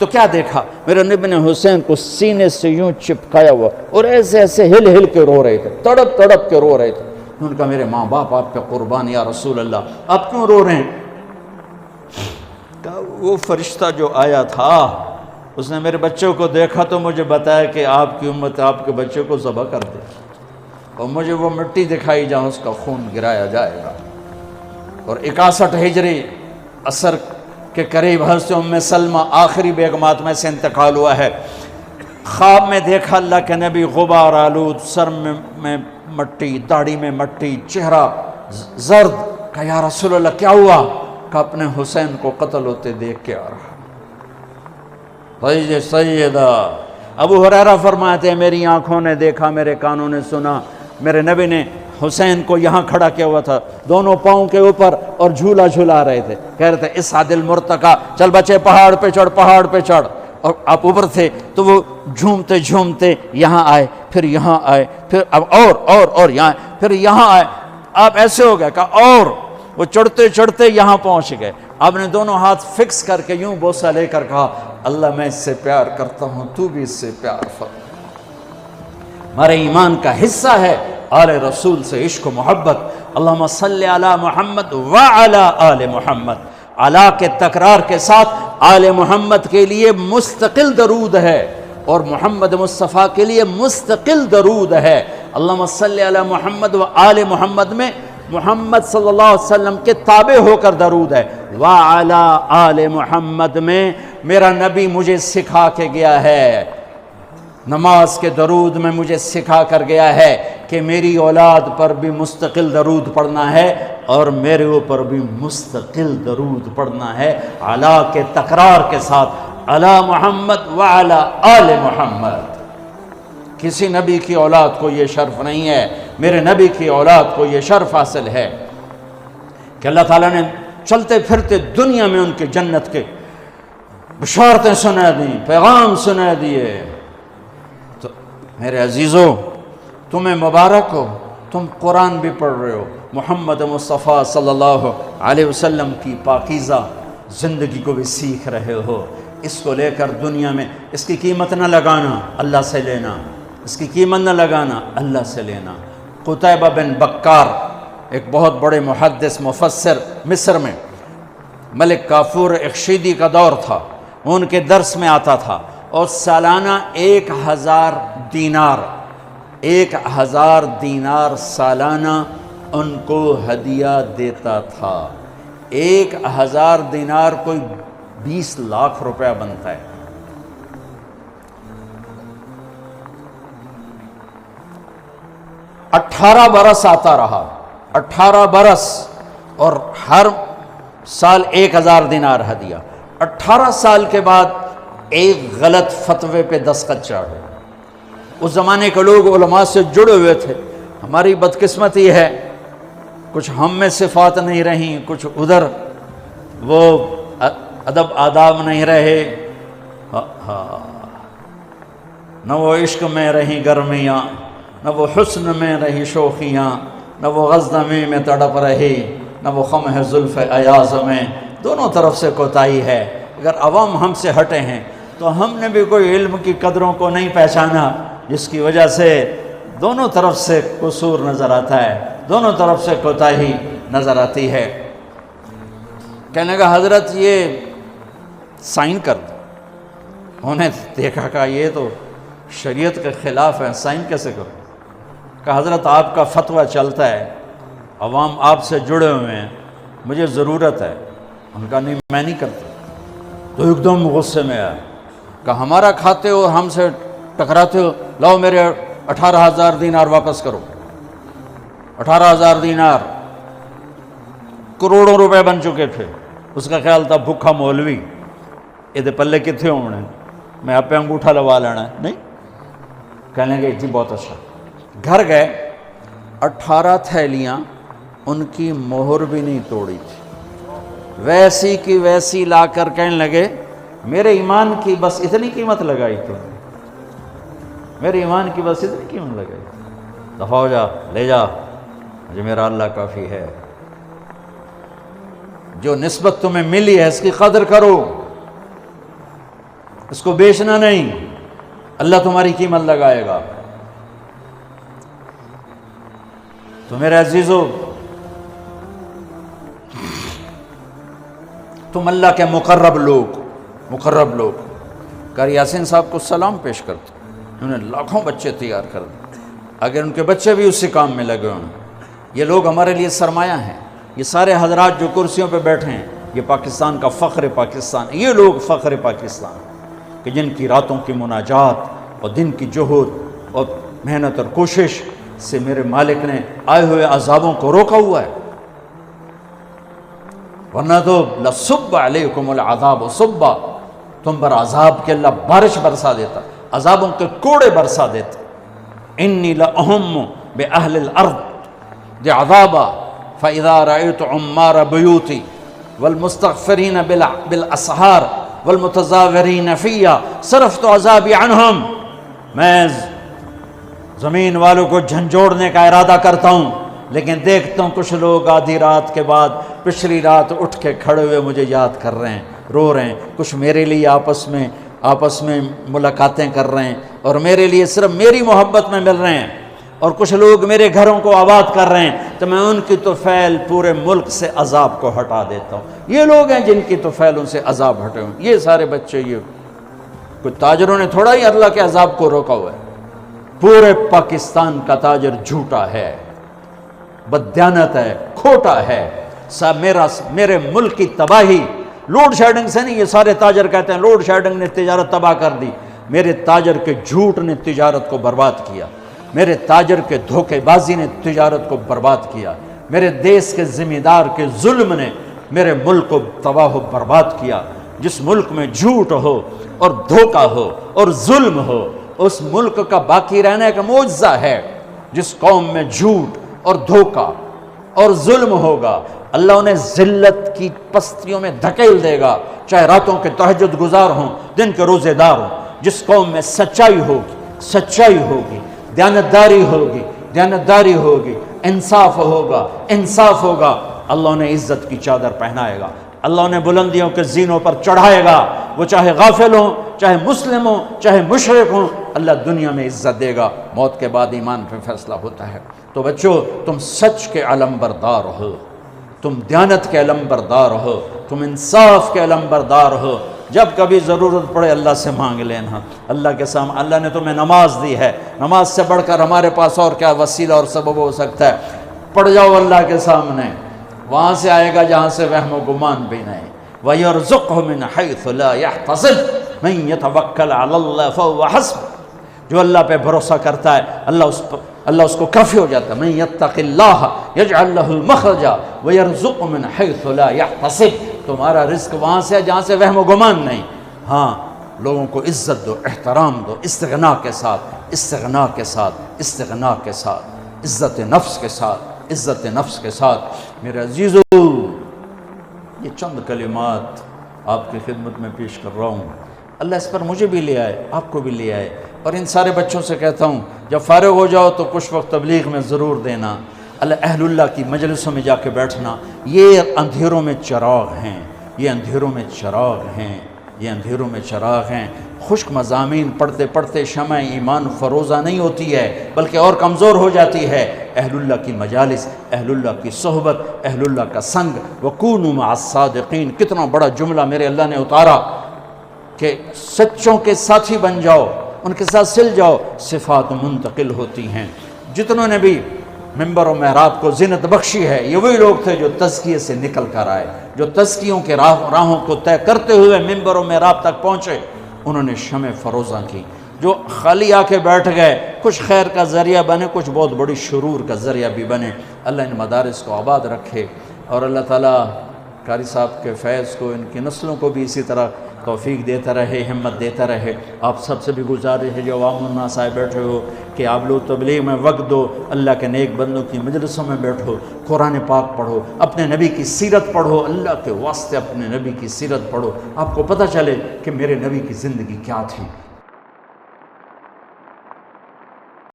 تو کیا دیکھا؟ میرے نبی نے حسین کو سینے سے یوں چپکایا ہوا اور ایسے ایسے ہل ہل کے رو رہے تھے، تڑپ تڑپ کے رو رہے تھے۔ انہوں نے کہا میرے ماں باپ آپ پہ قربان یا رسول اللہ، آپ کیوں رو رہے ہیں؟ کہا وہ فرشتہ جو آیا تھا اس نے میرے بچوں کو دیکھا تو مجھے بتایا کہ آپ کی امت آپ کے بچوں کو ذبح کر دے، اور مجھے وہ مٹی دکھائی جہاں اس کا خون گرایا جائے گا۔ اور 61 ہجری عصر کے قریب حضرت ام سلمہ آخری بیگمات میں سے انتقال ہوا ہے۔ خواب میں دیکھا اللہ کے نبی غبار آلود، سر میں مٹی، داڑھی میں مٹی، چہرہ زرد۔ کہا یا رسول اللہ کیا ہوا؟ کہ اپنے حسین کو قتل ہوتے دیکھ کے آ رہا۔ سیدہ ابو ہریرہ فرماتے ہیں میری آنکھوں نے دیکھا، میرے کانوں نے سنا، میرے نبی نے حسین کو یہاں کھڑا کیا ہوا تھا دونوں پاؤں کے اوپر اور جھولا جھولا رہے تھے، کہہ رہے تھے اس عادل مرتقا، چل بچے پہاڑ پہ چڑھ، پہاڑ پہ چڑھ۔ اور آپ اوپر تھے تو وہ جھومتے جھومتے یہاں آئے، پھر یہاں آئے، پھر اب اور یہاں، پھر یہاں آئے۔ آپ ایسے ہو گئے، کہا اور وہ چڑھتے چڑھتے یہاں پہنچ گئے۔ آپ نے دونوں ہاتھ فکس کر کے یوں بوسہ لے کر کہا اللہ میں اس سے پیار کرتا ہوں، تو بھی اس سے پیار فرما۔ ہمارے ایمان کا حصہ ہے آل رسول سے عشق و محبت۔ اللہم صلی علی محمد وعلی آل محمد، علی کے تکرار کے ساتھ آل محمد کے لیے مستقل درود ہے اور محمد مصطفیٰ کے لیے مستقل درود ہے۔ اللہم صلی علی محمد و آل محمد میں محمد صلی اللہ علیہ وسلم کے تابع ہو کر درود ہے، وعلی آل محمد میں میرا نبی مجھے سکھا کے گیا ہے، نماز کے درود میں مجھے سکھا کر گیا ہے کہ میری اولاد پر بھی مستقل درود پڑھنا ہے اور میرے اوپر بھی مستقل درود پڑھنا ہے، علی کے تکرار کے ساتھ، علی محمد وعلی آل محمد۔ کسی نبی کی اولاد کو یہ شرف نہیں ہے، میرے نبی کی اولاد کو یہ شرف حاصل ہے کہ اللہ تعالیٰ نے چلتے پھرتے دنیا میں ان کے جنت کے بشارتیں سنا دیں، پیغام سنا دیے۔ تو میرے عزیزو تمہیں مبارک ہو، تم قرآن بھی پڑھ رہے ہو، محمد مصطفیٰ صلی اللہ علیہ وسلم کی پاکیزہ زندگی کو بھی سیکھ رہے ہو۔ اس کو لے کر دنیا میں اس کی قیمت نہ لگانا، اللہ سے لینا، اس کی قیمت نہ لگانا، اللہ سے لینا۔ قتیبہ بن بکار ایک بہت بڑے محدث مفسر مصر میں، ملک کافور اخشیدی کا دور تھا، ان کے درس میں آتا تھا اور سالانہ 1000 دینار سالانہ ان کو ہدیہ دیتا تھا۔ 1000 دینار کوئی 20 لاکھ روپیہ بنتا ہے۔ اٹھارہ برس آتا رہا، 18 برس، اور ہر سال 1000 دینار ہدیہ۔ 18 سال کے بعد ایک غلط فتوے پہ دستخط چڑھے۔ اس زمانے کے لوگ علماء سے جڑے ہوئے تھے، ہماری بدقسمتی ہے کچھ ہم میں صفات نہیں رہیں، کچھ ادھر وہ ادب آداب نہیں رہے، نہ وہ عشق میں رہیں گرمیاں، نہ وہ حسن میں رہی شوخیاں، نہ وہ غزنمی میں تڑپ رہی، نہ وہ خم زلف ایاز میں۔ دونوں طرف سے کوتاہی ہے۔ اگر عوام ہم سے ہٹے ہیں تو ہم نے بھی کوئی علم کی قدروں کو نہیں پہچانا، جس کی وجہ سے دونوں طرف سے قصور نظر آتا ہے، دونوں طرف سے کوتاہی نظر آتی ہے۔ کہنے لگا حضرت یہ سائن کر دو۔ انہوں نے دیکھا کہ یہ تو شریعت کے خلاف ہے، سائن کیسے کرو؟ کہ حضرت آپ کا فتویٰ چلتا ہے، عوام آپ سے جڑے ہوئے ہیں، مجھے ضرورت ہے۔ ان کا نہیں میں نہیں کرتا۔ تو ایک دم غصے میں آیا کہ ہمارا کھاتے ہو، ہم سے ٹکراتے ہو، لاؤ میرے 18,000 دینار واپس کرو۔ 18,000 دینار کروڑوں روپے بن چکے تھے۔ اس کا خیال تھا بھوکھا مولوی یہ پلے کتنے ہونے، میں آپ پہ انگوٹھا لگوا لینا ہے، نہیں۔ کہنے لگے جی بہت اچھا۔ گھر گئے، 18 تھیلیاں ان کی مہر بھی نہیں توڑی تھی، ویسی کی ویسی لا کر کہنے لگے میرے ایمان کی بس اتنی قیمت لگائی تھی، میرے ایمان کی بس اتنی قیمت لگائی، دفع ہو جا، لے جا، مجھے میرا اللہ کافی ہے۔ جو نسبت تمہیں ملی ہے اس کی قدر کرو۔ اس کو بیچنا نہیں، اللہ تمہاری قیمت لگائے گا۔ تو میرے عزیزو، تم اللہ کے مقرب لوگ قاری یاسین صاحب کو سلام پیش کرتے، انہوں نے لاکھوں بچے تیار کر دیے، اگر ان کے بچے بھی اسی کام میں لگے ہوں۔ یہ لوگ ہمارے لیے سرمایہ ہیں، یہ سارے حضرات جو کرسیوں پہ بیٹھے ہیں، یہ پاکستان کا فخر پاکستان، یہ لوگ فخر پاکستان کہ جن کی راتوں کی مناجات اور دن کی جہد اور محنت اور کوشش سے میرے مالک نے آئے ہوئے عذابوں کو روکا ہوا ہے، ورنہ تو لصب علیکم العذاب صبا، تم پر عذاب کے اللہ بارش برسا دیتا، عذابوں کے کوڑے برسا دیتا۔ انی لأہم بأہل الارض عذابا فإذا رأيت عمار بیوتی والمستغفرین بالاسحار والمتظاہرین فیہا صرفت عذابی عنہم، میں زمین والوں کو جھنجھوڑنے کا ارادہ کرتا ہوں، لیکن دیکھتا ہوں کچھ لوگ آدھی رات کے بعد پچھلی رات اٹھ کے کھڑے ہوئے مجھے یاد کر رہے ہیں، رو رہے ہیں، کچھ میرے لیے آپس میں ملاقاتیں کر رہے ہیں اور میرے لیے صرف میری محبت میں مل رہے ہیں، اور کچھ لوگ میرے گھروں کو آباد کر رہے ہیں، تو میں ان کی طفیل پورے ملک سے عذاب کو ہٹا دیتا ہوں۔ یہ لوگ ہیں جن کی طفیلوں سے عذاب ہٹے ہوں، یہ سارے بچے، یہ کوئی تاجروں نے تھوڑا ہی اللہ کے عذاب کو روکا ہوا ہے۔ پورے پاکستان کا تاجر جھوٹا ہے، بددیانت ہے، کھوٹا ہے۔ میرے ملک کی تباہی لوڈ شیڈنگ سے نہیں، یہ سارے تاجر کہتے ہیں لوڈ شیڈنگ نے تجارت تباہ کر دی، میرے تاجر کے جھوٹ نے تجارت کو برباد کیا، میرے تاجر کے دھوکے بازی نے تجارت کو برباد کیا، میرے دیس کے ذمہ دار کے ظلم نے میرے ملک کو تباہ و برباد کیا۔ جس ملک میں جھوٹ ہو اور دھوکہ ہو اور ظلم ہو، اس ملک کا باقی رہنے کا معجزہ ہے۔ جس قوم میں جھوٹ اور دھوکہ اور ظلم ہوگا، اللہ انہیں ذلت کی پستیوں میں دھکیل دے گا، چاہے راتوں کے تہجد گزار ہوں، دن کے روزے دار ہوں۔ جس قوم میں سچائی ہوگی، دیانتداری ہوگی، انصاف ہوگا، اللہ انہیں عزت کی چادر پہنائے گا، اللہ انہیں بلندیوں کے زینوں پر چڑھائے گا، وہ چاہے غافل ہوں، چاہے مسلم ہوں، چاہے مشرک ہوں، اللہ دنیا میں عزت دے گا۔ موت کے بعد ایمان پہ فیصلہ ہوتا ہے۔ تو بچوں، تم سچ کے علم بردار ہو، تم دیانت کے علم بردار ہو، تم انصاف کے علم بردار ہو۔ جب کبھی ضرورت پڑے اللہ سے مانگ لینا، اللہ کے سامنے۔ اللہ نے تمہیں نماز دی ہے، نماز سے بڑھ کر ہمارے پاس اور کیا وسیلہ اور سبب ہو سکتا ہے؟ پڑھ جاؤ اللہ کے سامنے، وہاں سے آئے گا جہاں سے وہم و گمان بھی نہیں۔ وَيَرْزُقْهُ مِنْ حَيْثُ لَا يَحْتَسِبُ مَنْ يَتَوَكَّلْ عَلَى اللَّهِ فَهُوَ حَسْبُهُ، جو اللہ پہ بھروسہ کرتا ہے اللہ اس کو کافی ہو جاتا ہے۔ مَنْ يَتَّقِ اللَّهَ يَجْعَلْ لَهُ مَخْرَجًا وَيَرْزُقْهُ مِنْ حَيْثُ لَا يَحْتَسِبُ، تمہارا رزق وہاں سے ہے جہاں سے وہم و گمان نہیں۔ ہاں، لوگوں کو عزت دو، احترام دو، استغنا کے ساتھ، عزت نفس کے ساتھ۔ میرے عزیزو، یہ چند کلمات آپ کی خدمت میں پیش کر رہا ہوں، اللہ اس پر مجھے بھی لے آئے، آپ کو بھی لے آئے، اور ان سارے بچوں سے کہتا ہوں جب فارغ ہو جاؤ تو کچھ وقت تبلیغ میں ضرور دینا، اہل اللہ کی مجلسوں میں جا کے بیٹھنا۔ یہ اندھیروں میں چراغ ہیں، خشک مضامین پڑھتے پڑھتے شمع ایمان فروزہ نہیں ہوتی ہے بلکہ اور کمزور ہو جاتی ہے۔ اہل اللہ کی مجالس، اہل اللہ کی صحبت، اہل اللہ کا سنگ، وَكُونُوا مَعَ الصَّادِقِينَ، کتنا بڑا جملہ میرے اللہ نے اتارا کہ سچوں کے ساتھی بن جاؤ، ان کے ساتھ سل جاؤ، صفات منتقل ہوتی ہیں۔ جتنوں نے بھی ممبر و محراب کو زینت بخشی ہے، یہ وہی لوگ تھے جو تزکیے سے نکل کر آئے، جو تزکیوں کے راہوں کو طے کرتے ہوئے ممبر و محراب تک پہنچے، انہوں نے شمع فروزاں کی۔ جو خالی آ کے بیٹھ گئے، کچھ خیر کا ذریعہ بنے، کچھ بہت بڑی شرور کا ذریعہ بھی بنے۔ اللہ ان مدارس کو آباد رکھے، اور اللہ تعالیٰ قاری صاحب کے فیض کو، ان کی نسلوں کو بھی اسی طرح توفیق دیتا رہے، ہمت دیتا رہے۔ آپ سب سے بھی گزارش ہے جو عوام الناس آئے بیٹھے ہو کہ آپ لوگ تبلیغ میں وقت دو، اللہ کے نیک بندوں کی مجلسوں میں بیٹھو، قرآن پاک پڑھو، اپنے نبی کی سیرت پڑھو، اللہ کے واسطے اپنے نبی کی سیرت پڑھو، آپ کو پتہ چلے کہ میرے نبی کی زندگی کیا تھی۔